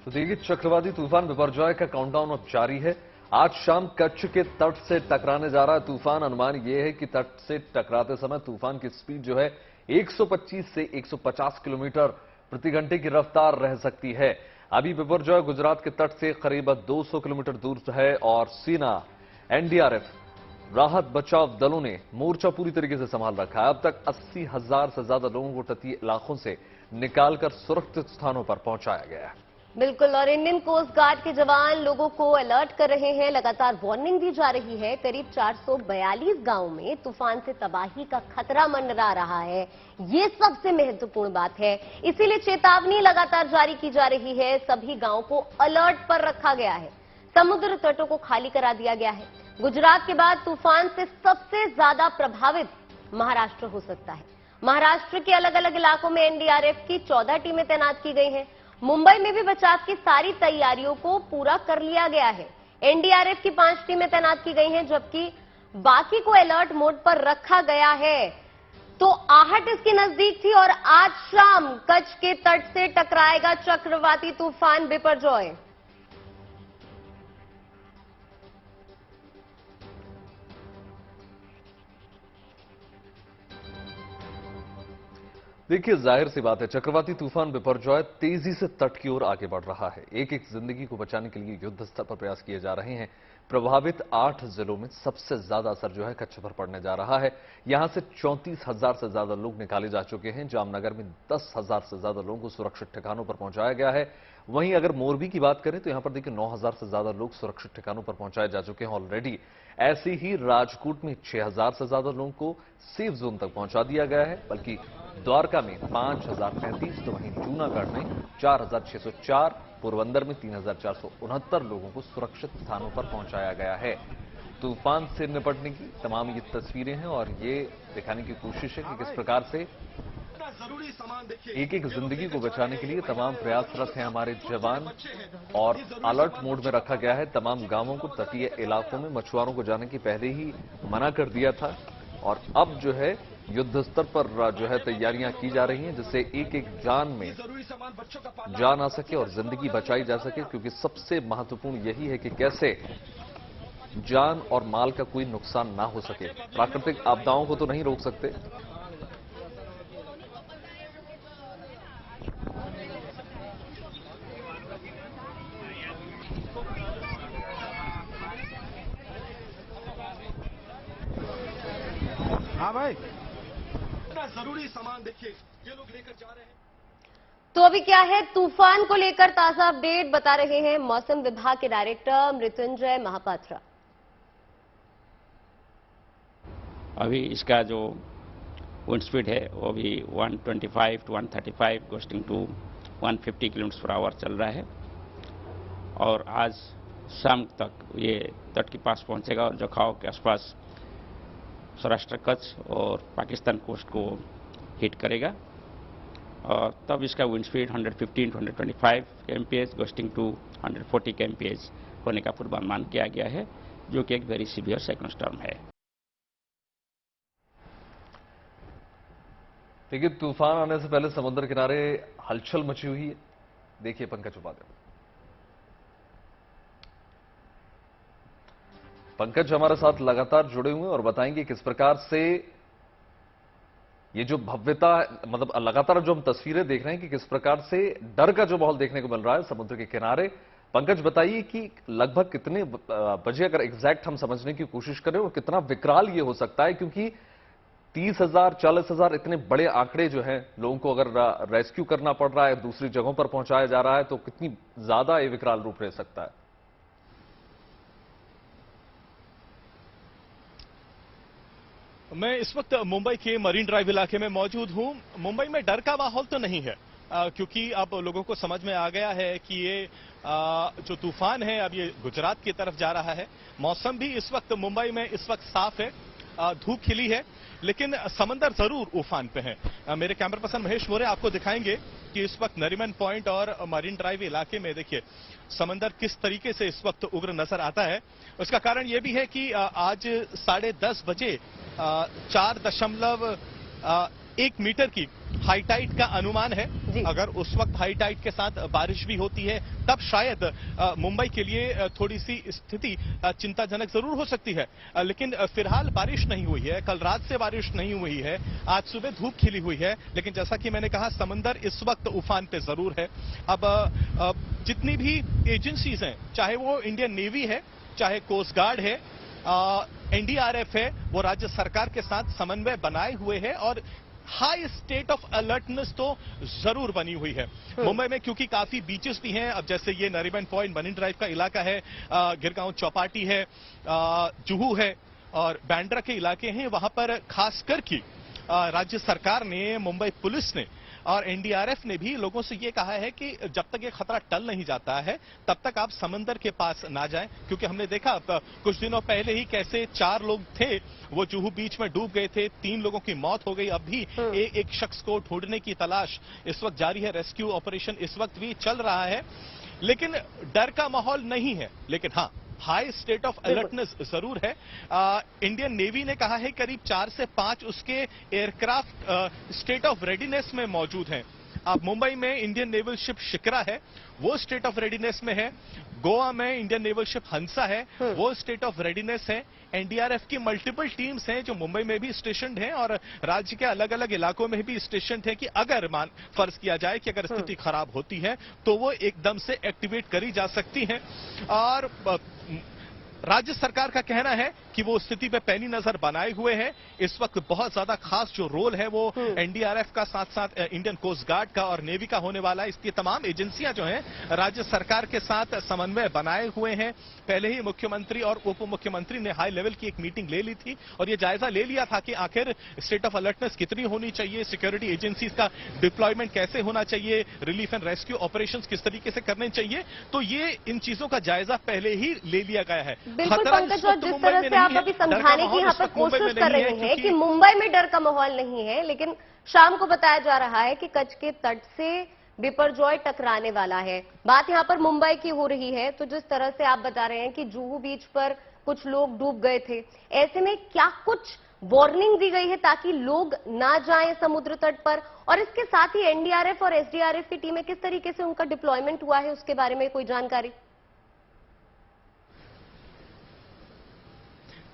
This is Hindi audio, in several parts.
तो देखिए, चक्रवाती तूफान बिपरजॉय का काउंटडाउन अब जारी है। आज शाम कच्छ के तट से टकराने जा रहा है तूफान। अनुमान यह है कि तट से टकराते समय तूफान की स्पीड जो है 125 से 150 किलोमीटर प्रति घंटे की रफ्तार रह सकती है। अभी बिपरजॉय गुजरात के तट से करीब 200 किलोमीटर दूर है और सेना, एनडीआरएफ, राहत बचाव दलों ने मोर्चा पूरी तरीके से संभाल रखा है। अब तक 80,000 से ज्यादा लोगों को तटीय इलाकों से निकालकर सुरक्षित स्थानों पर पहुंचाया गया है। बिल्कुल, और इंडियन कोस्ट गार्ड के जवान लोगों को अलर्ट कर रहे हैं। लगातार वार्निंग दी जा रही है। करीब 442 गांवों में तूफान से तबाही का खतरा मंडरा रहा है। ये सबसे महत्वपूर्ण बात है, इसीलिए चेतावनी लगातार जारी की जा रही है। सभी गांवों को अलर्ट पर रखा गया है। समुद्र तटों को खाली करा दिया गया है। गुजरात के बाद तूफान से सबसे ज्यादा प्रभावित महाराष्ट्र हो सकता है। महाराष्ट्र के अलग अलग इलाकों में एनडीआरएफ की 14 टीमें तैनात की गई हैं। मुंबई में भी बचाव की सारी तैयारियों को पूरा कर लिया गया है। एनडीआरएफ की 5 टीमें तैनात की गई हैं, जबकि बाकी को अलर्ट मोड पर रखा गया है। तो आहट इसकी नजदीक थी और आज शाम कच्छ के तट से टकराएगा चक्रवाती तूफान बिपरजॉय। देखिए, जाहिर सी बात है, चक्रवाती तूफान बिपरजॉय तेजी से तट की ओर आगे बढ़ रहा है। एक एक जिंदगी को बचाने के लिए युद्ध स्तर पर प्रयास किए जा रहे हैं। प्रभावित 8 जिलों में सबसे ज्यादा असर जो है कच्छ पर पड़ने जा रहा है। यहां से 34,000 से ज्यादा लोग निकाले जा चुके हैं। जामनगर में 10,000 से ज्यादा लोगों को सुरक्षित ठिकानों पर पहुंचाया गया है। वहीं अगर मोरबी की बात करें तो यहां पर देखिए 9,000 से ज्यादा लोग सुरक्षित ठिकानों पर पहुंचाए जा चुके हैं ऑलरेडी। ऐसे ही राजकोट में 6,000 से ज्यादा लोगों को सेफ जोन तक पहुंचा दिया गया है। बल्कि द्वारका में 5,035, तो वहीं जूनागढ़ में 4,604, पोरबंदर में 3,469 लोगों को सुरक्षित स्थानों पर पहुंचाया गया है। तूफान से निपटने की तमाम ये तस्वीरें हैं और ये दिखाने की कोशिश है कि किस प्रकार से एक एक जिंदगी को बचाने के लिए तमाम प्रयासरत हैं हमारे जवान। और अलर्ट मोड में रखा गया है तमाम गांवों को। तटीय इलाकों में मछुआरों को जाने की पहले ही मना कर दिया था और अब जो है युद्ध स्तर पर जो है तैयारियां की जा रही हैं, जिससे एक एक जान में जान आ सके और जिंदगी बचाई जा सके। क्योंकि सबसे महत्वपूर्ण यही है कि कैसे जान और माल का कोई नुकसान ना हो सके। प्राकृतिक आपदाओं को तो नहीं रोक सकते, हाँ भाई, इतना जरूरी सामान देखिए ये लोग लेकर जा रहे हैं। तो अभी क्या है, तूफान को लेकर ताजा अपडेट बता रहे हैं मौसम विभाग के डायरेक्टर मृत्युंजय महापात्रा। अभी इसका जो विंड स्पीड है वो भी 125 to 135 gusting to 150 kilometre per hour चल रहा है और आज शाम तक ये तट के पास पहुंचेगा और जखाव के आसपास सौराष्ट्र, कच्छ और पाकिस्तान कोस्ट को हिट करेगा और तब इसका wind speed 115 to 125 kmph gusting to 140 kmph होने का पूर्वानुमान किया गया है, जो कि एक वेरी सीवियर साइक्लोन स्टॉर्म है। देखिए, तूफान आने से पहले समुद्र किनारे हलचल मची हुई है। देखिए पंकज उपाध्याय। पंकज हमारे साथ लगातार जुड़े हुए हैं और बताएंगे किस प्रकार से ये जो भव्यता, मतलब लगातार जो हम तस्वीरें देख रहे हैं कि किस प्रकार से डर का जो माहौल देखने को मिल रहा है समुद्र के किनारे। पंकज बताइए कि लगभग कितने बजे, अगर एग्जैक्ट हम समझने की कोशिश करें, और कितना विकराल ये हो सकता है, क्योंकि 30,000, 40,000 इतने बड़े आंकड़े जो हैं, लोगों को अगर रेस्क्यू करना पड़ रहा है, दूसरी जगहों पर पहुंचाया जा रहा है, तो कितनी ज्यादा ये विकराल रूप ले सकता है। मैं इस वक्त मुंबई के मरीन ड्राइव इलाके में मौजूद हूं। मुंबई में डर का माहौल तो नहीं है, क्योंकि अब लोगों को समझ में आ गया है कि ये जो तूफान है अब ये गुजरात की तरफ जा रहा है। मौसम भी इस वक्त मुंबई में इस वक्त साफ है, धूप खिली है, लेकिन समंदर जरूर उफान पे है। मेरे कैमरा पर्सन महेश मोरे आपको दिखाएंगे कि इस वक्त नरीमन पॉइंट और मरीन ड्राइव इलाके में देखिए समंदर किस तरीके से इस वक्त उग्र नजर आता है। उसका कारण यह भी है कि आज 10:30 बजे 4.1 मीटर की हाई टाइड का अनुमान है। जी। अगर उस वक्त हाई टाइड के साथ बारिश भी होती है तब शायद मुंबई के लिए थोड़ी सी स्थिति चिंताजनक जरूर हो सकती है, लेकिन फिलहाल बारिश नहीं हुई है। कल रात से बारिश नहीं हुई है, आज सुबह धूप खिली हुई है, लेकिन जैसा कि मैंने कहा समंदर इस वक्त उफान पे जरूर है। अब जितनी भी एजेंसीज हैं, चाहे वो इंडियन नेवी है, चाहे कोस्ट गार्ड है, एनडीआरएफ है, वो राज्य सरकार के साथ समन्वय बनाए हुए है और हाई स्टेट ऑफ अलर्टनेस तो जरूर बनी हुई है। मुंबई में क्योंकि काफी बीचेस भी हैं, अब जैसे ये नरीमन पॉइंट मरीन ड्राइव का इलाका है, गिरगांव चौपाटी है, जुहू है और बैंड्रा के इलाके हैं, वहां पर खासकर की राज्य सरकार ने, मुंबई पुलिस ने और एनडीआरएफ ने भी लोगों से ये कहा है कि जब तक ये खतरा टल नहीं जाता है तब तक आप समंदर के पास ना जाएं, क्योंकि हमने देखा कुछ दिनों पहले ही कैसे 4 लोग थे वो जुहू बीच में डूब गए थे, 3 लोगों की मौत हो गई। अब भी एक शख्स को ढूंढने की तलाश इस वक्त जारी है, रेस्क्यू ऑपरेशन इस वक्त भी चल रहा है, लेकिन डर का माहौल नहीं है। लेकिन हाँ, हाई स्टेट ऑफ अलर्टनेस जरूर है। इंडियन नेवी ने कहा है करीब 4 से 5 उसके एयरक्राफ्ट स्टेट ऑफ रेडीनेस में मौजूद हैं। अब मुंबई में इंडियन नेवल शिप शिकरा है, वो स्टेट ऑफ रेडीनेस में है। गोवा में इंडियन नेवल शिप हंसा है, वो स्टेट ऑफ रेडीनेस है। एनडीआरएफ की मल्टीपल टीम्स हैं जो मुंबई में भी स्टेशनड हैं और राज्य के अलग अलग इलाकों में भी स्टेशनड हैं कि अगर फर्ज किया जाए कि अगर स्थिति खराब होती है तो वो एकदम से एक्टिवेट करी जा सकती हैं। और राज्य सरकार का कहना है कि वो स्थिति पे पैनी नजर बनाए हुए हैं। इस वक्त बहुत ज्यादा खास जो रोल है वो एनडीआरएफ का, साथ साथ इंडियन कोस्ट गार्ड का और नेवी का होने वाला है। इसकी तमाम एजेंसियां जो हैं राज्य सरकार के साथ समन्वय बनाए हुए हैं। पहले ही मुख्यमंत्री और उप मुख्यमंत्री ने हाई लेवल की एक मीटिंग ले ली थी और ये जायजा ले लिया था कि आखिर स्टेट ऑफ अलर्टनेस कितनी होनी चाहिए, सिक्योरिटी एजेंसीज का डिप्लॉयमेंट कैसे होना चाहिए, रिलीफ एंड रेस्क्यू ऑपरेशंस किस तरीके से करने चाहिए। तो ये इन चीजों का जायजा पहले ही ले लिया गया है। बिल्कुल पंकज, और जिस तरह से आप अभी समझाने की यहाँ पर कोशिश कर रहे हैं कि मुंबई में डर का माहौल नहीं है, लेकिन शाम को बताया जा रहा है कि कच्छ के तट से बिपरजॉय टकराने वाला है। बात यहाँ पर मुंबई की हो रही है, तो जिस तरह से आप बता रहे हैं कि जुहू बीच पर कुछ लोग डूब गए थे, ऐसे में क्या कुछ वार्निंग दी गई है ताकि लोग ना जाएं समुद्र तट पर? और इसके साथ ही एनडीआरएफ और एसडीआरएफ की टीमें किस तरीके से उनका डिप्लॉयमेंट हुआ है, उसके बारे में कोई जानकारी?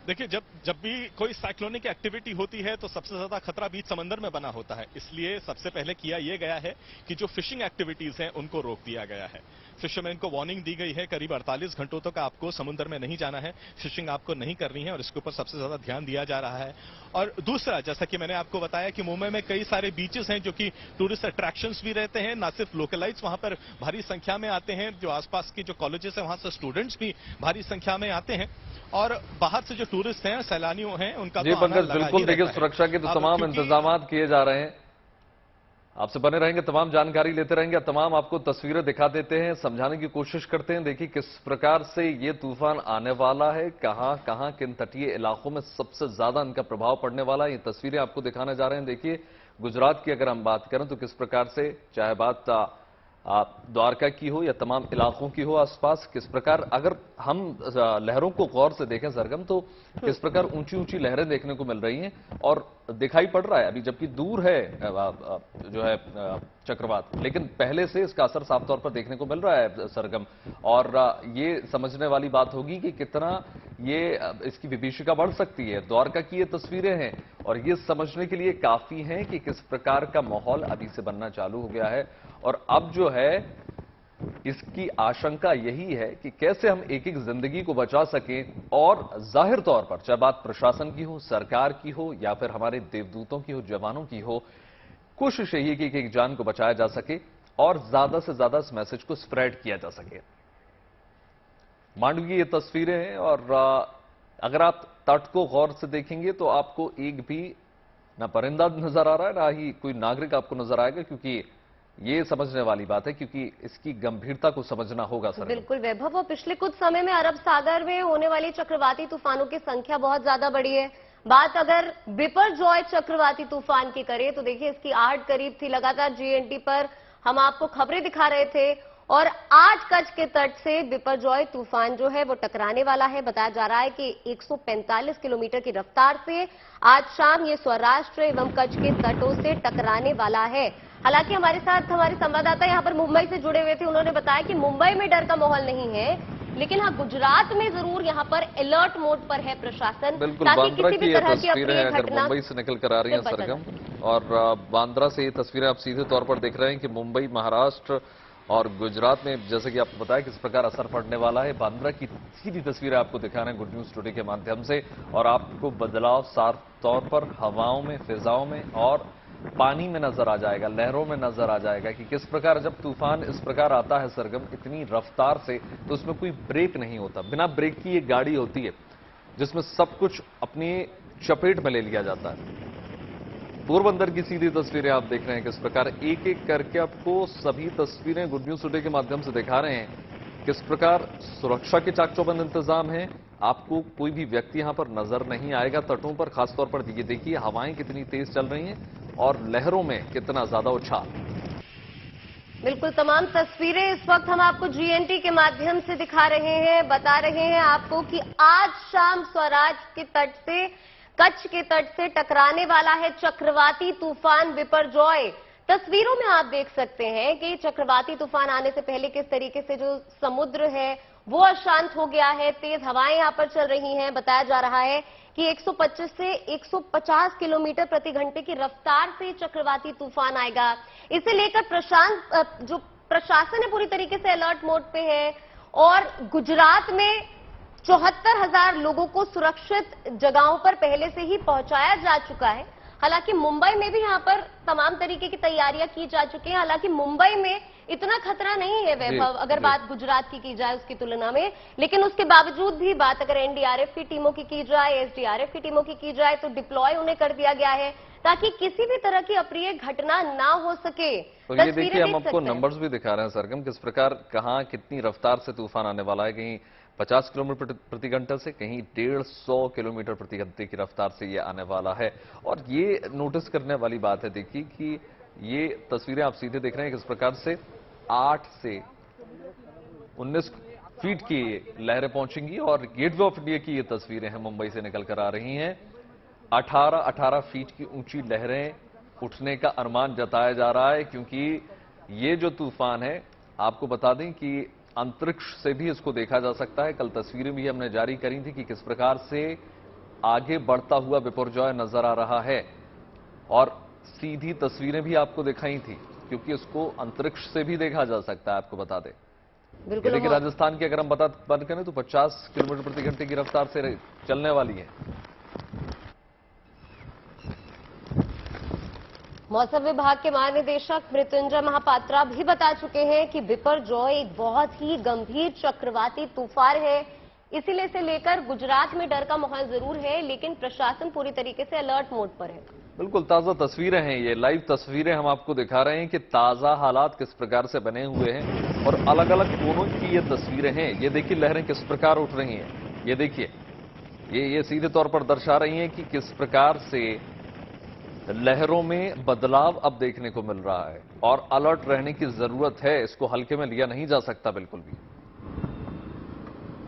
देखिए, जब भी कोई साइक्लोनिक एक्टिविटी होती है तो सबसे ज्यादा खतरा बीच समंदर में बना होता है। इसलिए सबसे पहले किया यह गया है कि जो फिशिंग एक्टिविटीज हैं उनको रोक दिया गया है। फिशरमैन को वार्निंग दी गई है, करीब 48 घंटों तक आपको समुद्र में नहीं जाना है, फिशिंग आपको नहीं करनी है और इसके ऊपर सबसे ज्यादा ध्यान दिया जा रहा है। और दूसरा, जैसा कि मैंने आपको बताया कि मुंबई में कई सारे बीचेस हैं जो कि टूरिस्ट अट्रैक्शंस भी रहते हैं, ना सिर्फ लोकलाइट्स वहां पर भारी संख्या में आते हैं, जो आसपास के जो कॉलेजेस हैं वहां से स्टूडेंट्स भी भारी संख्या में आते हैं और बाहर से जो टूरिस्ट हैं, सैलानियों हैं, उनका जी पंकज, बिल्कुल देखिए, सुरक्षा के तो तमाम इंतजाम किए जा रहे हैं। आपसे बने रहेंगे, तमाम जानकारी लेते रहेंगे, तमाम आपको तस्वीरें दिखा देते हैं, समझाने की कोशिश करते हैं। देखिए किस प्रकार से ये तूफान आने वाला है, कहां कहां किन तटीय इलाकों में सबसे ज्यादा इनका प्रभाव पड़ने वाला है, ये तस्वीरें आपको दिखाने जा रहे हैं। देखिए गुजरात की अगर हम बात करें तो किस प्रकार से, चाहे बात द्वारका की हो या तमाम इलाकों की हो आसपास, किस प्रकार अगर हम लहरों को गौर से देखें सरगम, तो किस प्रकार ऊंची ऊंची लहरें देखने को मिल रही हैं और दिखाई पड़ रहा है अभी, जबकि दूर है जो है चक्रवात, लेकिन पहले से इसका असर साफ तौर पर देखने को मिल रहा है सरगम। और ये समझने वाली बात होगी कि कितना ये इसकी विभीषिका बढ़ सकती है। द्वारका की ये तस्वीरें हैं और ये समझने के लिए काफी हैं कि किस प्रकार का माहौल अभी से बनना चालू हो गया है। और अब जो है इसकी आशंका यही है कि कैसे हम एक एक जिंदगी को बचा सकें, और जाहिर तौर पर चाहे बात प्रशासन की हो, सरकार की हो या फिर हमारे देवदूतों की हो, जवानों की हो, कोशिश यही है कि एक जान को बचाया जा सके और ज्यादा से ज्यादा इस मैसेज को स्प्रेड किया जा सके। मांडवी की ये तस्वीरें हैं और अगर आप तट को गौर से देखेंगे तो आपको एक भी ना परिंदा नजर आ रहा है, ना ही कोई नागरिक आपको नजर आएगा, क्योंकि ये समझने वाली बात है, क्योंकि इसकी गंभीरता को समझना होगा सर। बिल्कुल वैभव, और पिछले कुछ समय में अरब सागर में होने वाली चक्रवाती तूफानों की संख्या बहुत ज्यादा बढ़ी है। बात अगर बिपरजॉय चक्रवाती तूफान की करें तो देखिए इसकी आहट करीब थी, लगातार जीएनटी पर हम आपको खबरें दिखा रहे थे और आज कच्छ के तट से बिपरजॉय तूफान जो है वो टकराने वाला है। बताया जा रहा है कि 145 किलोमीटर की रफ्तार से आज शाम ये सौराष्ट्र एवं कच्छ के तटों से टकराने वाला है। हालांकि हमारे साथ हमारे संवाददाता यहां पर मुंबई से जुड़े हुए थे, उन्होंने बताया कि मुंबई में डर का माहौल नहीं है, लेकिन हाँ गुजरात में जरूर यहां पर अलर्ट मोड पर है प्रशासन, बिल्कुल ताकि बांद्रा किसी की भी ये तरह की तस्वीरें हैं, अप्रिय अगर घटना मुंबई से निकल कर आ रही हैं से बचा सरगम, और बांद्रा से ये तस्वीरें आप सीधे तौर पर देख रहे हैं कि मुंबई, महाराष्ट्र और गुजरात में जैसे कि आपको बताया किस प्रकार असर पड़ने वाला है। बांद्रा की सीधी तस्वीरें आपको दिखा रहे हैं गुड न्यूज टुडे के माध्यम से, और आपको बदलाव साफ तौर पर हवाओं में, फिजाओं में और पानी में नजर आ जाएगा, लहरों में नजर आ जाएगा कि किस प्रकार जब तूफान इस प्रकार आता है सरगम इतनी रफ्तार से, तो उसमें कोई ब्रेक नहीं होता। बिना ब्रेक की एक गाड़ी होती है जिसमें सब कुछ अपनी चपेट में ले लिया जाता है। पोरबंदर की सीधी तस्वीरें आप देख रहे हैं किस प्रकार एक एक करके आपको सभी तस्वीरें गुड न्यूज टुडे के माध्यम से दिखा रहे हैं किस प्रकार सुरक्षा के चाक चौबंद इंतजाम है। आपको कोई भी व्यक्ति यहां पर नजर नहीं आएगा तटों पर, खासतौर पर ये देखिए हवाएं कितनी तेज चल रही हैं और लहरों में कितना ज्यादा उछाल। बिल्कुल तमाम तस्वीरें इस वक्त हम आपको जीएनटी के माध्यम से दिखा रहे हैं, बता रहे हैं आपको कि आज शाम स्वराज के तट से, कच्छ के तट से टकराने वाला है चक्रवाती तूफान बिपरजॉय। तस्वीरों में आप देख सकते हैं कि चक्रवाती तूफान आने से पहले किस तरीके से जो समुद्र है वो अशांत हो गया है, तेज हवाएं यहां पर चल रही हैं। बताया जा रहा है कि 125 से 150 किलोमीटर प्रति घंटे की रफ्तार से चक्रवाती तूफान आएगा। इसे लेकर जो प्रशासन है पूरी तरीके से अलर्ट मोड पे है, और गुजरात में 74,000 लोगों को सुरक्षित जगहों पर पहले से ही पहुंचाया जा चुका है। हालांकि मुंबई में भी यहां पर तमाम तरीके की तैयारियां की जा चुकी हैं। हालांकि मुंबई में इतना खतरा नहीं है वैभव, अगर बात गुजरात की जाए उसकी तुलना में, लेकिन उसके बावजूद भी बात अगर एनडीआरएफ की टीमों की जाए, एसडीआरएफ की टीमों की जाए, तो डिप्लॉय उन्हें कर दिया गया है ताकि किसी भी तरह की अप्रिय घटना ना हो सके। तो ये देखिए हम आपको नंबर्स भी दिखा रहे हैं सरगम, किस प्रकार कहां कितनी रफ्तार से तूफान आने वाला है। कहीं 50 किलोमीटर प्रति घंटे से कहीं 150 किलोमीटर प्रति घंटे की रफ्तार से ये आने वाला है। और ये नोटिस करने वाली बात है देखिए कि ये तस्वीरें आप सीधे देख रहे हैं किस प्रकार से 8 से 19 फीट की लहरें पहुंचेंगी, और गेटवे ऑफ इंडिया की ये तस्वीरें हैं मुंबई से निकल कर आ रही हैं। 18 फीट की ऊंची लहरें उठने का अनुमान जताया जा रहा है, क्योंकि ये जो तूफान है आपको बता दें कि अंतरिक्ष से भी इसको देखा जा सकता है। कल तस्वीरें भी हमने जारी करी थी कि किस प्रकार से आगे बढ़ता हुआ बिपरजॉय नजर आ रहा है, और सीधी तस्वीरें भी आपको दिखाई थी क्योंकि इसको अंतरिक्ष से भी देखा जा सकता है। आपको बता दें बिल्कुल कि राजस्थान की अगर हम बात करें तो 50 किलोमीटर प्रति घंटे की रफ्तार से चलने वाली है। मौसम विभाग के महानिदेशक मृत्युंजय महापात्रा भी बता चुके हैं कि बिपरजॉय एक बहुत ही गंभीर चक्रवाती तूफान है, इसीलिए इसे लेकर गुजरात में डर का माहौल जरूर है, लेकिन प्रशासन पूरी तरीके से अलर्ट मोड पर है। बिल्कुल ताजा तस्वीरें हैं, ये लाइव तस्वीरें हम आपको दिखा रहे हैं कि ताजा हालात किस प्रकार से बने हुए हैं, और अलग अलग कोनों की ये तस्वीरें हैं। ये देखिए लहरें किस प्रकार उठ रही हैं, ये देखिए ये सीधे तौर पर दर्शा रही हैं कि किस प्रकार से लहरों में बदलाव अब देखने को मिल रहा है, और अलर्ट रहने की जरूरत है, इसको हल्के में लिया नहीं जा सकता बिल्कुल भी।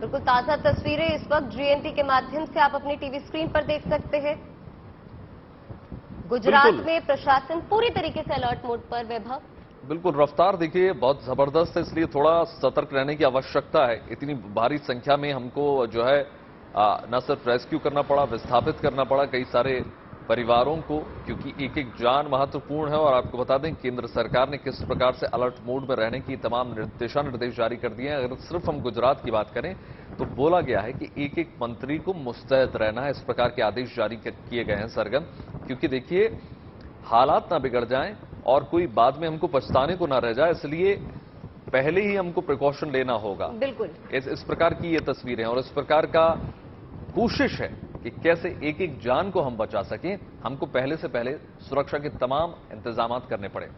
बिल्कुल ताजा तस्वीरें इस वक्त जीएनटी के माध्यम से आप अपनी टीवी स्क्रीन पर देख सकते हैं। गुजरात में प्रशासन पूरी तरीके से अलर्ट मोड पर। वैभव बिल्कुल रफ्तार देखिए बहुत जबरदस्त है, इसलिए थोड़ा सतर्क रहने की आवश्यकता है। इतनी भारी संख्या में हमको जो है न सिर्फ रेस्क्यू करना पड़ा, विस्थापित करना पड़ा कई सारे परिवारों को, क्योंकि एक एक जान महत्वपूर्ण है। और आपको बता दें केंद्र सरकार ने किस प्रकार से अलर्ट मोड में रहने की तमाम दिशा निर्देश जारी कर दिए हैं। अगर सिर्फ हम गुजरात की बात करें तो बोला गया है कि एक एक मंत्री को मुस्तैद रहना है, इस प्रकार के आदेश जारी किए गए हैं सरगम, क्योंकि देखिए हालात ना बिगड़ जाएं और कोई बाद में हमको पछताने को ना रह जाए, इसलिए पहले ही हमको प्रिकॉशन लेना होगा। बिल्कुल इस प्रकार की ये तस्वीरें और इस प्रकार का कोशिश है कि कैसे एक एक जान को हम बचा सकें। हमको पहले से पहले सुरक्षा के तमाम इंतजाम करने पड़े।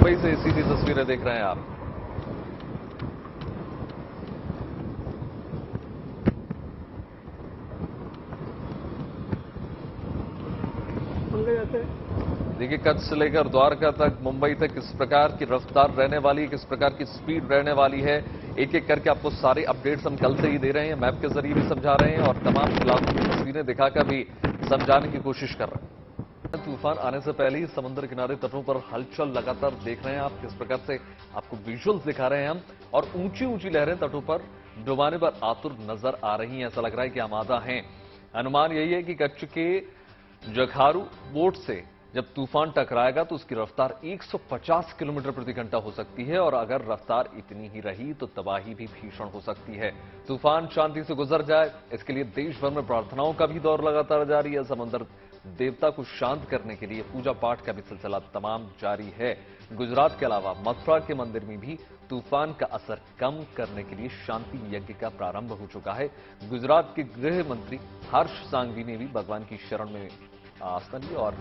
मुंबई से सीधी तस्वीरें देख रहे हैं आप। देखिए, कच्छ से लेकर द्वारका तक, मुंबई तक किस प्रकार की रफ्तार रहने वाली है, किस प्रकार की स्पीड रहने वाली है, एक एक करके आपको सारे अपडेट्स हम कल से ही दे रहे हैं, मैप के जरिए भी समझा रहे हैं और तमाम इलाकों की तस्वीरें दिखाकर भी समझाने की कोशिश कर रहे हैं। तूफान आने से पहले ही समुद्र किनारे तटों पर हलचल लगातार देख रहे हैं आप, किस प्रकार से आपको विजुअल्स दिखा रहे हैं हम, और ऊंची ऊंची लहरें तटों पर डुबाने पर आतुर नजर आ रही हैं। ऐसा लग रहा है कि आमादा हैं। अनुमान यही है कि कच्छ के जखारू बोट से जब तूफान टकराएगा तो उसकी रफ्तार 150 किलोमीटर प्रति घंटा हो सकती है और अगर रफ्तार इतनी ही रही तो तबाही भी भीषण हो सकती है। तूफान शांति से गुजर जाए, इसके लिए देश भर में प्रार्थनाओं का भी दौर लगातार जारी है। समंदर देवता को शांत करने के लिए पूजा पाठ का भी सिलसिला तमाम जारी है। गुजरात के अलावा मथुरा के मंदिर में भी तूफान का असर कम करने के लिए शांति यज्ञ का प्रारंभ हो चुका है। गुजरात के गृह मंत्री हर्ष सांघवी ने भी भगवान की शरण में आस्था ली और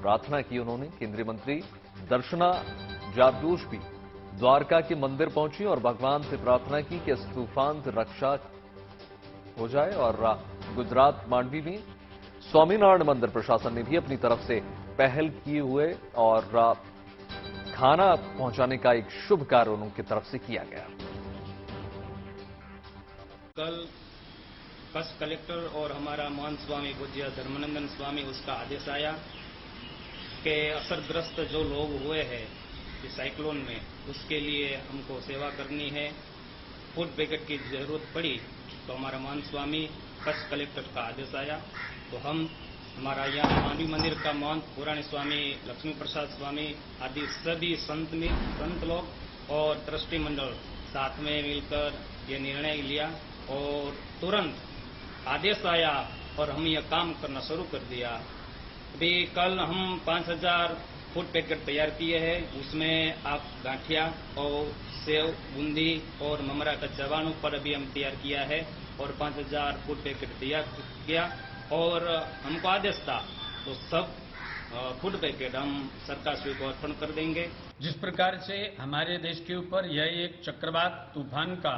प्रार्थना की। उन्होंने केंद्रीय मंत्री दर्शना जारदोश भी द्वारका के मंदिर पहुंची और भगवान से प्रार्थना की कि इस तूफान से रक्षा हो जाए। और गुजरात मांडवी में स्वामीनारायण मंदिर प्रशासन ने भी अपनी तरफ से पहल किए हुए और खाना पहुंचाने का एक शुभ कार्य उनकी तरफ से किया गया। कल कच्छ कलेक्टर और हमारा महंत स्वामी पूज्य धर्मानंदन स्वामी उसका आदेश आया कि असरग्रस्त जो लोग हुए हैं इस साइक्लोन में, उसके लिए हमको सेवा करनी है। फूड पैकेट की जरूरत पड़ी तो हमारा महंत स्वामी कच्छ कलेक्टर का आदेश आया तो हम हमारा यहाँ मांडवी मंदिर का महंत पुराने स्वामी लक्ष्मी प्रसाद स्वामी आदि सभी संत लोग और ट्रस्टी मंडल साथ में मिलकर ये निर्णय लिया और तुरंत आदेश आया और हम यह काम करना शुरू कर दिया। अभी कल हम 5000 फूड पैकेट तैयार किए हैं। उसमें आप गांठिया और सेव, बूंदी और ममरा का जवानों पर अभी हम तैयार किया है और 5000 फूड पैकेट तैयार किया और हमको आदेश था तो सब फूड पैकेट हम सरकार श्री को अर्पण कर देंगे। जिस प्रकार से हमारे देश के ऊपर यह एक चक्रवात तूफान का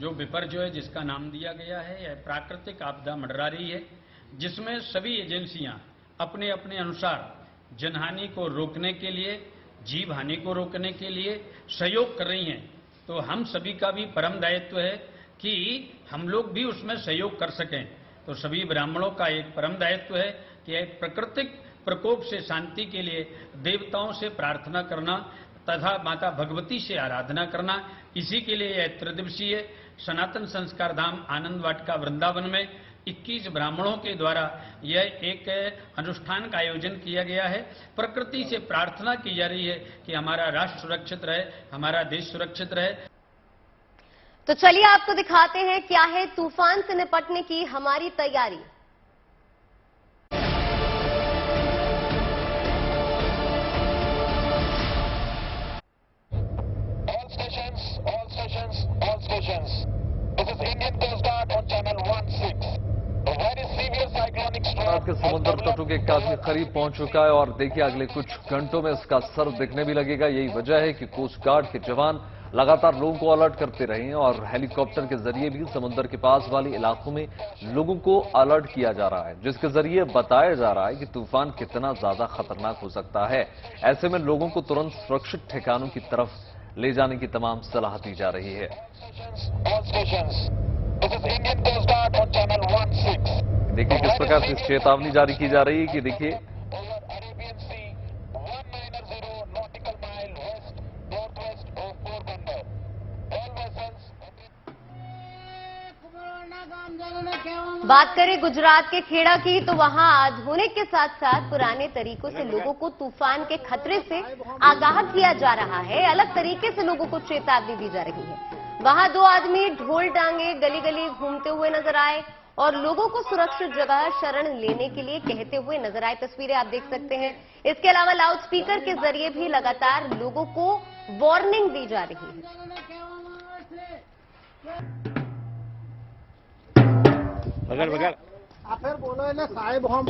जो विपर्जय है जिसका नाम दिया गया है, यह प्राकृतिक आपदा मंडरा रही है, जिसमें सभी एजेंसियां अपने अपने अनुसार जनहानि को रोकने के लिए, जीव हानि को रोकने के लिए सहयोग कर रही हैं। तो हम सभी का भी परम दायित्व है कि हम लोग भी उसमें सहयोग कर सकें। तो सभी ब्राह्मणों का एक परम दायित्व है कि एक प्राकृतिक प्रकोप से शांति के लिए देवताओं से प्रार्थना करना तथा माता भगवती से आराधना करना। इसी के लिए यह त्रिदिवसीय सनातन संस्कार धाम आनंद वाटिका वृंदावन में 21 ब्राह्मणों के द्वारा यह एक अनुष्ठान का आयोजन किया गया है। प्रकृति से प्रार्थना की जा रही है कि हमारा राष्ट्र सुरक्षित रहे, हमारा देश सुरक्षित रहे। तो चलिए आपको दिखाते हैं क्या है तूफान से निपटने की हमारी तैयारी। All stations. This is Indian Coast Guard on channel 16. A very severe cyclonic storm. के समुद्र तटों के काफी करीब पहुंच चुका है और देखिए अगले कुछ घंटों में इसका असर दिखने भी लगेगा। यही वजह है कि कोस्ट गार्ड के जवान लगातार लोगों को अलर्ट करते रहे हैं और हेलीकॉप्टर के जरिए भी समुद्र के पास वाले इलाकों में लोगों को अलर्ट किया जा रहा है, जिसके जरिए बताया जा रहा है कि तूफान कितना ज्यादा खतरनाक हो सकता है। ऐसे में लोगों को तुरंत सुरक्षित ठिकानों की तरफ ले जाने की तमाम सलाह दी जा रही है। देखिए किस प्रकार से चेतावनी जारी की जा रही है कि देखिए बात करें गुजरात के खेड़ा की तो वहां आधुनिक के साथ साथ पुराने तरीकों से लोगों को तूफान के खतरे से आगाह किया जा रहा है। अलग तरीके से लोगों को चेतावनी दी जा रही है। वहां 2 आदमी ढोल टांगे गली गली घूमते हुए नजर आए और लोगों को सुरक्षित जगह शरण लेने के लिए कहते हुए नजर आए। तस्वीरें आप देख सकते हैं। इसके अलावा लाउडस्पीकर के जरिए भी लगातार लोगों को वार्निंग दी जा रही है। बगल बगल आप फिर बोलो ना साहेब हम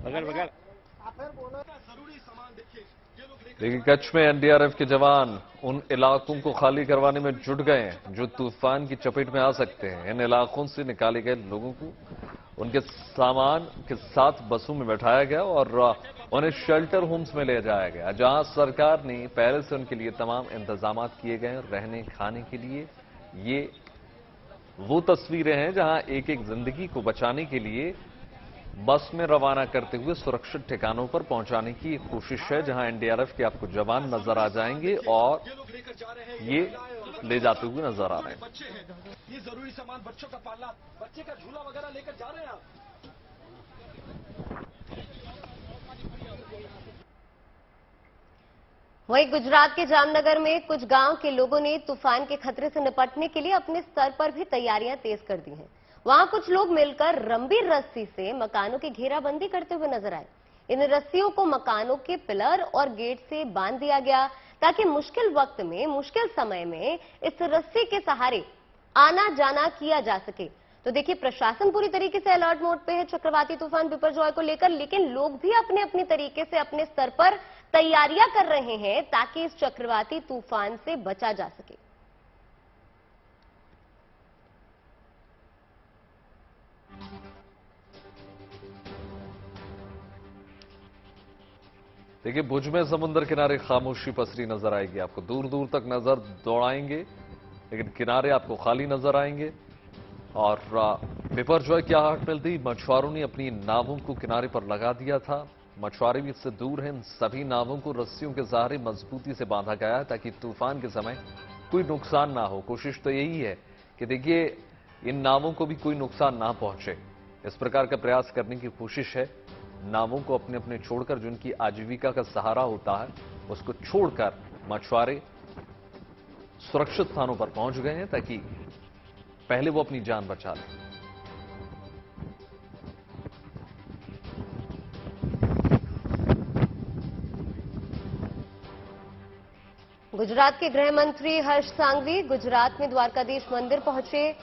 बगल बगल। आप फिर बोलो। देखिए, कच्छ में एनडीआरएफ के जवान उन इलाकों को खाली करवाने में जुट गए हैं जो तूफान की चपेट में आ सकते हैं। इन इलाकों से निकाले गए लोगों को उनके सामान के साथ बसों में बैठाया गया और उन्हें शेल्टर होम्स में ले जाया गया, जहां सरकार ने पहले से उनके लिए तमाम इंतजाम किए गए रहने खाने के लिए। ये वो तस्वीरें हैं जहां एक एक जिंदगी को बचाने के लिए बस में रवाना करते हुए सुरक्षित ठिकानों पर पहुंचाने की एक कोशिश है, जहां एनडीआरएफ के आपको जवान नजर आ जाएंगे और ये ले जाते हुए नजर आ रहे हैं। बच्चे हैं, ये जरूरी सामान, बच्चों का पालना, बच्चे का झूला वगैरह लेकर जा रहे हैं आप। वहीं गुजरात के जामनगर में कुछ गांव के लोगों ने तूफान के खतरे से निपटने के लिए अपने स्तर पर भी तैयारियां तेज कर दी हैं। वहां कुछ लोग मिलकर रंबीर रस्सी से मकानों की घेराबंदी करते हुए नजर आए। इन रस्सियों को मकानों के पिलर और गेट से बांध दिया गया ताकि मुश्किल वक्त में, मुश्किल समय में इस रस्सी के सहारे आना जाना किया जा सके। तो देखिए, प्रशासन पूरी तरीके से अलर्ट मोड पे है चक्रवाती तूफान बिपरजॉय को लेकर, लेकिन लोग भी अपने अपने तरीके से अपने स्तर पर तैयारियां कर रहे हैं ताकि इस चक्रवाती तूफान से बचा जा सके। देखिए, भुज में समुद्र किनारे खामोशी पसरी नजर आएगी आपको। दूर दूर तक नजर दौड़ाएंगे, लेकिन किनारे आपको खाली नजर आएंगे। और बिपरजॉय की आहट मिलती मछुआरों ने अपनी नावों को किनारे पर लगा दिया था। मछुआरे भी इससे दूर हैं। इन सभी नावों को रस्सियों के सहारे मजबूती से बांधा गया है ताकि तूफान के समय कोई नुकसान ना हो। कोशिश तो यही है कि देखिए, इन नावों को भी कोई नुकसान ना पहुंचे, इस प्रकार का प्रयास करने की कोशिश है। नावों को अपने अपने छोड़कर, जिनकी आजीविका का सहारा होता है, उसको छोड़कर मछुआरे सुरक्षित स्थानों पर पहुंच गए हैं ताकि पहले वो अपनी जान बचा लें। गुजरात के गृह मंत्री हर्ष सांघवी गुजरात में द्वारकाधीश मंदिर पहुंचे।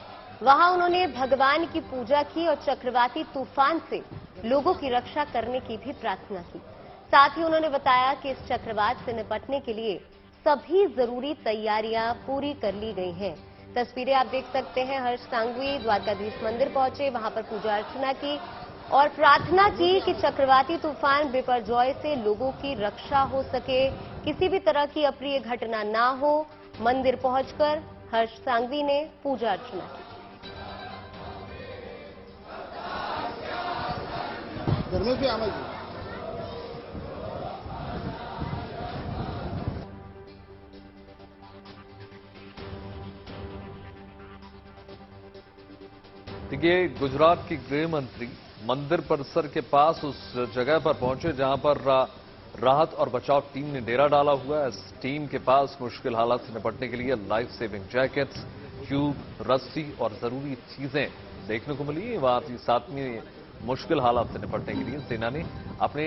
वहां उन्होंने भगवान की पूजा की और चक्रवाती तूफान से लोगों की रक्षा करने की भी प्रार्थना की। साथ ही उन्होंने बताया कि इस चक्रवात से निपटने के लिए सभी जरूरी तैयारियां पूरी कर ली गई हैं। तस्वीरें आप देख सकते हैं। हर्ष सांघवी द्वारकाधीश मंदिर पहुंचे, वहां पर पूजा अर्चना की और प्रार्थना की कि चक्रवाती तूफान बिपरजॉय से लोगों की रक्षा हो सके, किसी भी तरह की अप्रिय घटना ना हो। मंदिर पहुंचकर हर्ष सांघवी ने पूजा अर्चना की। देखिए, गुजरात के गृह मंत्री मंदिर परिसर के पास उस जगह पर पहुंचे जहां पर राहत और बचाव टीम ने डेरा डाला हुआ है। इस टीम के पास मुश्किल हालात से निपटने के लिए लाइफ सेविंग जैकेट्स, ट्यूब, रस्सी और जरूरी चीजें देखने को मिली। वहां साथ में मुश्किल हालात से निपटने के लिए सेना ने अपने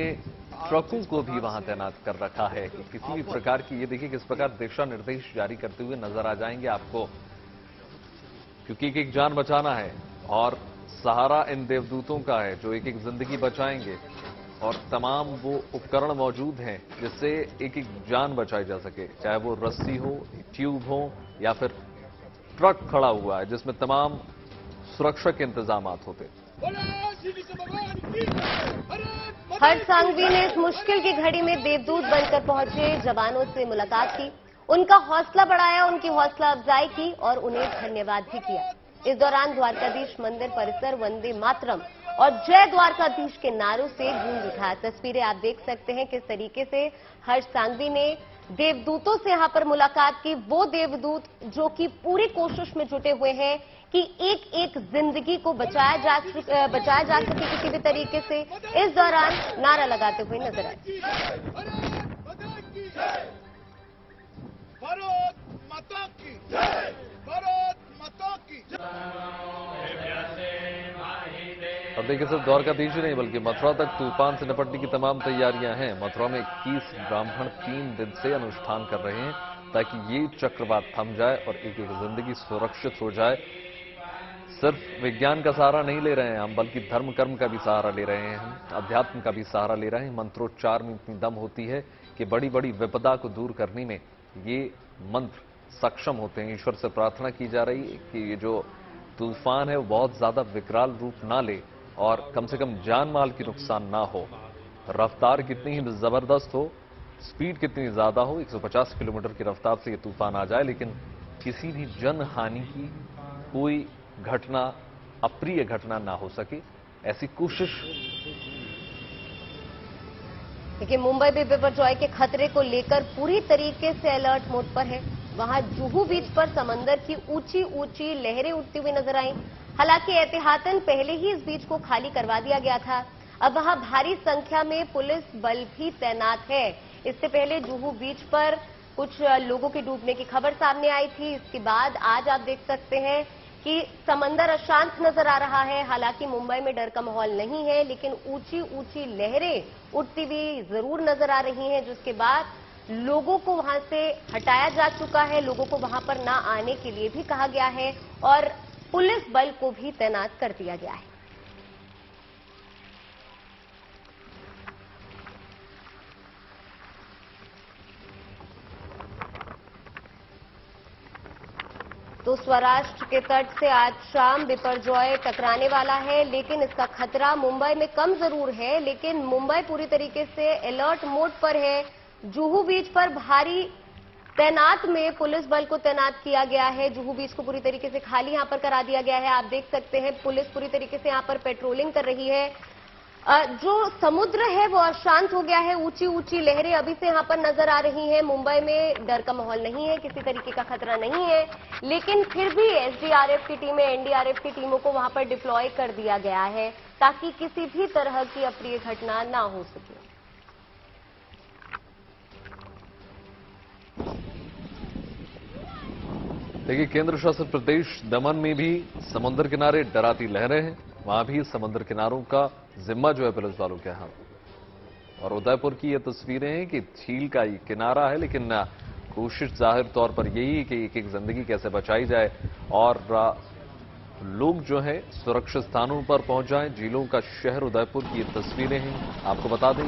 ट्रकों को भी वहां तैनात कर रखा है कि किसी भी प्रकार की, ये देखिए किस प्रकार दिशा निर्देश जारी करते हुए नजर आ जाएंगे आपको, क्योंकि एक एक जान बचाना है और सहारा इन देवदूतों का है जो एक एक जिंदगी बचाएंगे। और तमाम वो उपकरण मौजूद हैं जिससे एक एक जान बचाई जा सके, चाहे वो रस्सी हो, ट्यूब हो या फिर ट्रक खड़ा हुआ है जिसमें तमाम सुरक्षा के इंतजाम होते। हर्ष सांघवी ने इस मुश्किल की घड़ी में देवदूत बनकर पहुंचे जवानों से मुलाकात की, उनका हौसला बढ़ाया, उनकी हौसला अफजाई की और उन्हें धन्यवाद भी किया। इस दौरान द्वारकाधीश मंदिर परिसर वंदे मातरम और जय द्वारकाधीश के नारों से गूंज उठा। तस्वीरें आप देख सकते हैं किस तरीके से हर्ष सांघवी ने देवदूतों से यहां पर मुलाकात की। वो देवदूत जो कि पूरी कोशिश में जुटे हुए हैं कि एक एक जिंदगी को बचाया जा सके किसी भी तरीके से। इस दौरान नारा लगाते हुए नजर आए। भारत माता की जय, भारत माता की अब देखिए, सिर्फ द्वारकाधीश ही नहीं बल्कि मथुरा तक तूफान से निपटने की तमाम तैयारियां हैं। मथुरा में 21 ब्राह्मण 3 दिन से अनुष्ठान कर रहे हैं ताकि ये चक्रवात थम जाए और एक एक जिंदगी सुरक्षित हो जाए। सिर्फ विज्ञान का सहारा नहीं ले रहे हैं हम, बल्कि धर्म कर्म का भी सहारा ले रहे हैं हम, अध्यात्म का भी सहारा ले रहे हैं। मंत्रोच्चार में इतनी दम होती है कि बड़ी बड़ी विपदा को दूर करने में ये मंत्र सक्षम होते हैं। ईश्वर से प्रार्थना की जा रही है कि ये जो तूफान है वो बहुत ज्यादा विकराल रूप ना ले और कम से कम जान माल की नुकसान ना हो। रफ्तार कितनी ही जबरदस्त हो, स्पीड कितनी ज्यादा हो, 150 किलोमीटर की रफ्तार से ये तूफान आ जाए, लेकिन किसी भी जन हानि की कोई घटना, अप्रिय घटना ना हो सके, ऐसी कोशिश। देखिए, मुंबई में बिपरजॉय के खतरे को लेकर पूरी तरीके से अलर्ट मोड पर है। वहां जुहू बीच पर समंदर की ऊंची ऊंची लहरें उठती हुई नजर आईं। हालांकि एहतियातन पहले ही इस बीच को खाली करवा दिया गया था। अब वहां भारी संख्या में पुलिस बल भी तैनात है। इससे पहले जुहू बीच पर कुछ लोगों के डूबने की खबर सामने आई थी। इसके बाद आज आप देख सकते हैं कि समंदर अशांत नजर आ रहा है। हालांकि मुंबई में डर का माहौल नहीं है, लेकिन ऊंची ऊंची लहरें उठती हुई जरूर नजर आ रही हैं, जिसके बाद लोगों को वहां से हटाया जा चुका है। लोगों को वहां पर ना आने के लिए भी कहा गया है और पुलिस बल को भी तैनात कर दिया गया है। तो स्वराष्ट्र के तट से आज शाम बिपरजॉय टकराने वाला है, लेकिन इसका खतरा मुंबई में कम जरूर है। लेकिन मुंबई पूरी तरीके से अलर्ट मोड पर है। जुहू बीच पर भारी तैनात में पुलिस बल को तैनात किया गया है। जुहू बीच को पूरी तरीके से खाली यहां पर करा दिया गया है। आप देख सकते हैं पुलिस पूरी तरीके से यहां पर पेट्रोलिंग कर रही है। जो समुद्र है वो अशांत हो गया है। ऊंची ऊंची लहरें अभी से यहां पर नजर आ रही हैं। मुंबई में डर का माहौल नहीं है, किसी तरीके का खतरा नहीं है, लेकिन फिर भी एसडीआरएफ की टीमें, एनडीआरएफ की टीमों को वहां पर डिप्लॉय कर दिया गया है ताकि किसी भी तरह की अप्रिय घटना ना हो सके। देखिए, केंद्र शासित प्रदेश दमन में भी समुद्र किनारे डराती लहरें हैं। वहां भी समुद्र किनारों का जिम्मा जो है पुलिस वालों के हाथ। और उदयपुर की ये तस्वीरें हैं कि झील का ये किनारा है, लेकिन कोशिश जाहिर तौर पर यही है कि एक एक जिंदगी कैसे बचाई जाए और लोग जो है सुरक्षित स्थानों पर पहुंच जाएं। झीलों का शहर उदयपुर की ये तस्वीरें हैं। आपको बता दें,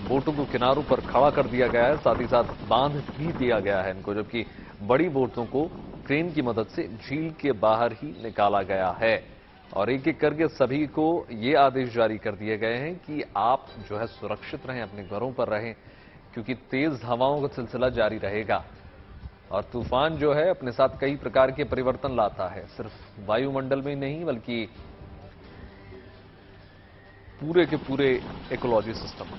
बोटों को किनारों पर खड़ा कर दिया गया है, साथ ही साथ बांध भी दिया गया है इनको, जबकि बड़ी बोटों को क्रेन की मदद से झील के बाहर ही निकाला गया है। और एक एक करके सभी को ये आदेश जारी कर दिए गए हैं कि आप जो है सुरक्षित रहें, अपने घरों पर रहें, क्योंकि तेज हवाओं का सिलसिला जारी रहेगा। और तूफान जो है अपने साथ कई प्रकार के परिवर्तन लाता है, सिर्फ वायुमंडल में नहीं बल्कि पूरे के पूरे इकोलॉजी सिस्टम।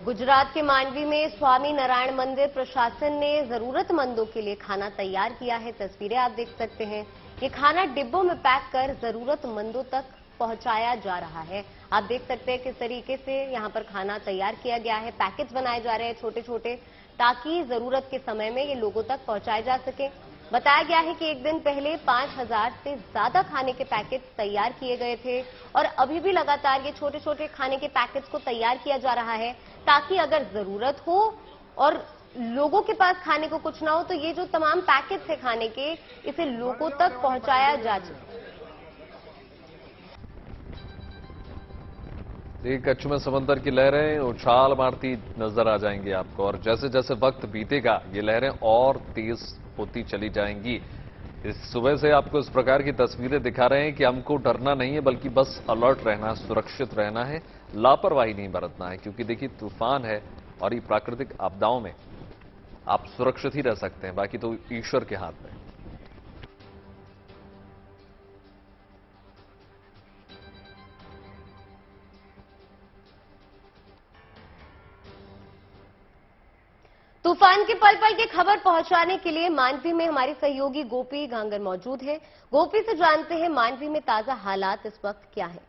गुजरात के मांडवी में स्वामी नारायण मंदिर प्रशासन ने जरूरतमंदों के लिए खाना तैयार किया है। तस्वीरें आप देख सकते हैं। ये खाना डिब्बों में पैक कर जरूरतमंदों तक पहुंचाया जा रहा है। आप देख सकते हैं किस तरीके से यहां पर खाना तैयार किया गया है। पैकेज बनाए जा रहे हैं छोटे छोटे, ताकि जरूरत के समय में ये लोगों तक पहुंचाए जा सके। बताया गया है कि एक दिन पहले 5000 से ज्यादा खाने के पैकेट तैयार किए गए थे और अभी भी लगातार ये छोटे छोटे खाने के पैकेट्स को तैयार किया जा रहा है, ताकि अगर जरूरत हो और लोगों के पास खाने को कुछ ना हो तो ये जो तमाम पैकेट्स है खाने के, इसे लोगों तक पहुंचाया जा सके। कच्छ में समंदर की लहरें उछाल मारती नजर आ जाएंगी आपको, और जैसे जैसे वक्त बीतेगा ये लहरें और तेज होती चली जाएंगी। इस सुबह से आपको इस प्रकार की तस्वीरें दिखा रहे हैं कि हमको डरना नहीं है, बल्कि बस अलर्ट रहना, सुरक्षित रहना है, लापरवाही नहीं बरतना है। क्योंकि देखिए, तूफान है और ये प्राकृतिक आपदाओं में आप सुरक्षित ही रह सकते हैं, बाकी तो ईश्वर के हाथ में। तूफान के पल पल की खबर पहुंचाने के लिए मांडवी में हमारे सहयोगी गोपी गांगर मौजूद हैं। गोपी से जानते हैं मांडवी में ताजा हालात इस वक्त क्या है।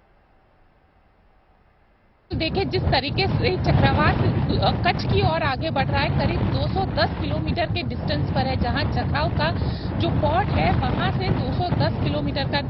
देखिए, जिस तरीके से चक्रवात कच्छ की ओर आगे बढ़ रहा है, करीब 210 किलोमीटर के डिस्टेंस पर है, जहां जखाऊ का जो पोर्ट है वहां से 210 किलोमीटर का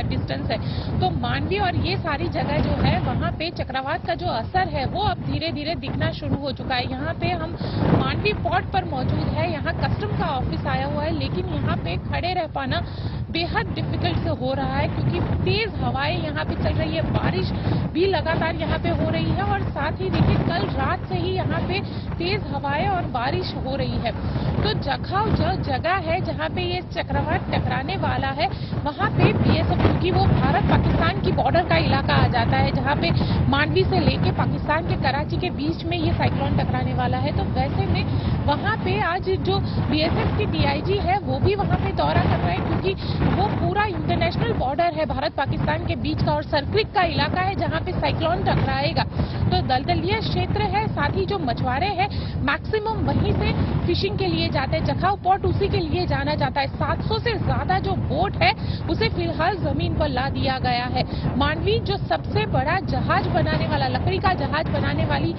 डिस्टेंस है। तो मांडवी और ये सारी जगह जो है वहां पे चक्रवात का जो असर है वो अब धीरे धीरे दिखना शुरू हो चुका है। यहाँ पे हम मांडवी पोर्ट पर मौजूद है, यहाँ कस्टम का ऑफिस आया हुआ है, लेकिन यहाँ पे खड़े रह पाना बेहद डिफिकल्ट से हो रहा है, क्योंकि तेज हवाएं यहाँ पे चल रही है, बारिश भी लगातार यहाँ पे हो रही है और साथ ही देखिए कल रात से ही यहाँ पे तेज हवाएं और बारिश हो रही है। तो जखाऊ जो जगह है जहाँ पे ये चक्रवात टकराने वाला है, वहाँ पे बीएसएफ, क्योंकि वो भारत पाकिस्तान की बॉर्डर का इलाका आ जाता है, जहाँ पे मांडवी से लेके पाकिस्तान के कराची के बीच में ये साइक्लोन टकराने वाला है। तो वैसे में वहाँ पे आज जो बीएसएफ की डीआईजी है वो भी वहाँ पे दौरा कर रहे हैं, क्योंकि वो पूरा इंटरनेशनल बॉर्डर है भारत पाकिस्तान के बीच का और सर्कलिक का इलाका है जहाँ पे साइक्लोन टकराएगा। तो दलदलीय क्षेत्र है, साथ ही जो मछुआरे हैं मैक्सिमम वहीं से फिशिंग के लिए जाते हैं, जखाऊ पोर्ट उसी के लिए जाना जाता है। 700 से ज्यादा जो बोट है उसे फिलहाल जमीन पर ला दिया गया है। मांडवी जो सबसे बड़ा जहाज बनाने वाला, लकड़ी का जहाज बनाने वाली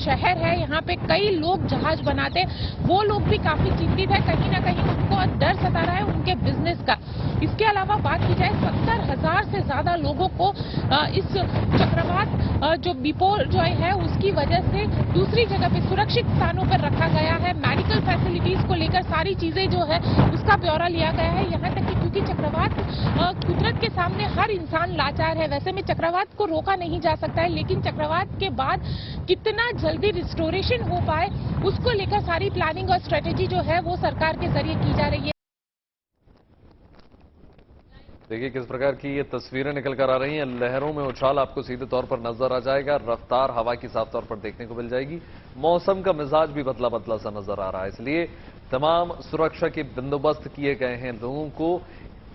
शहर है, यहाँ पे कई लोग जहाज बनाते हैं, वो लोग भी काफी चिंतित है, कहीं ना कहीं उनको डर सता रहा है उनके बिजनेस का। इसके अलावा बात की जाए 70,000 से ज्यादा लोगों को इस चक्रवात जो बिपोर जो है उसकी वजह से दूसरी जगह पे सुरक्षित स्थानों पर रखा गया है। मेडिकल फैसिलिटीज को लेकर सारी चीजें जो है उसका ब्यौरा लिया गया है। यहाँ तक कि क्योंकि चक्रवात कुदरत के सामने हर इंसान लाचार है, वैसे में चक्रवात को रोका नहीं जा सकता है, लेकिन चक्रवात के बाद कितना जल्दी रिस्टोरेशन हो पाए उसको लेकर सारी प्लानिंग और स्ट्रेटेजी जो है वो सरकार के जरिए की जा रही है। देखिए किस प्रकार की ये तस्वीरें निकल कर आ रही हैं। लहरों में उछाल आपको सीधे तौर पर नजर आ जाएगा, रफ्तार हवा की साफ तौर पर देखने को मिल जाएगी। मौसम का मिजाज भी बदला बदला सा नजर आ रहा है, इसलिए तमाम सुरक्षा के बंदोबस्त किए गए हैं। लोगों को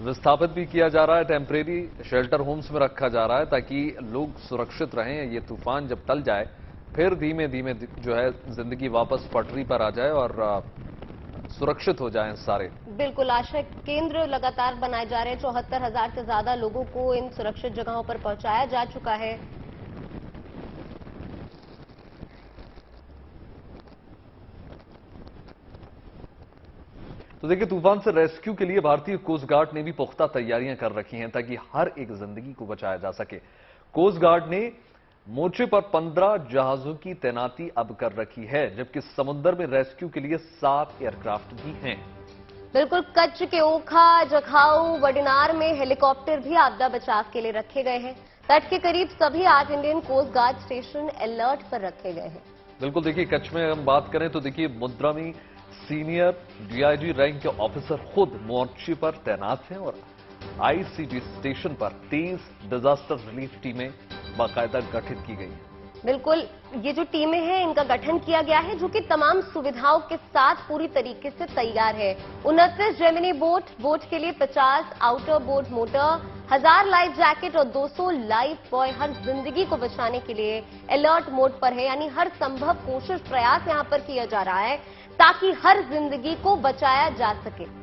विस्थापित भी किया जा रहा है, टेम्परेरी शेल्टर होम्स में रखा जा रहा है ताकि लोग सुरक्षित रहें। ये तूफान जब टल जाए फिर धीमे धीमे जो है जिंदगी वापस पटरी पर आ जाए और सुरक्षित हो जाएं सारे। बिल्कुल, आश्रय केंद्र लगातार बनाए जा रहे हैं। 74,000 से ज्यादा लोगों को इन सुरक्षित जगहों पर पहुंचाया जा चुका है। तो देखिए, तूफान से रेस्क्यू के लिए भारतीय कोस्ट गार्ड ने भी पुख्ता तैयारियां कर रखी हैं ताकि हर एक जिंदगी को बचाया जा सके। कोस्ट गार्ड ने मोर्चे पर 15 जहाजों की तैनाती अब कर रखी है, जबकि समुद्र में रेस्क्यू के लिए 7 एयरक्राफ्ट भी हैं। बिल्कुल, कच्छ के ओखा, जखाऊ, वडिनार में हेलीकॉप्टर भी आपदा बचाव के लिए रखे गए हैं। तट के करीब सभी 8 Indian coast guard station alert पर रखे गए हैं। बिल्कुल, देखिए कच्छ में हम बात करें तो देखिए मुद्रा में सीनियर डीआईजी रैंक के ऑफिसर खुद मोर्चे पर तैनात हैं और आईसीजी स्टेशन पर 23 डिजास्टर रिलीफ टीमें बाकायदा गठित की गई हैं। बिल्कुल, ये जो टीमें हैं इनका गठन किया गया है, जो कि तमाम सुविधाओं के साथ पूरी तरीके से तैयार है। 29 जेमिनी बोट के लिए 50 outer boat motor, 1000 life jacket और 200 लाइफ बॉय हर जिंदगी को बचाने के लिए अलर्ट मोड पर है। यानी हर संभव कोशिश प्रयास यहां पर किया जा रहा है ताकि हर जिंदगी को बचाया जा सके।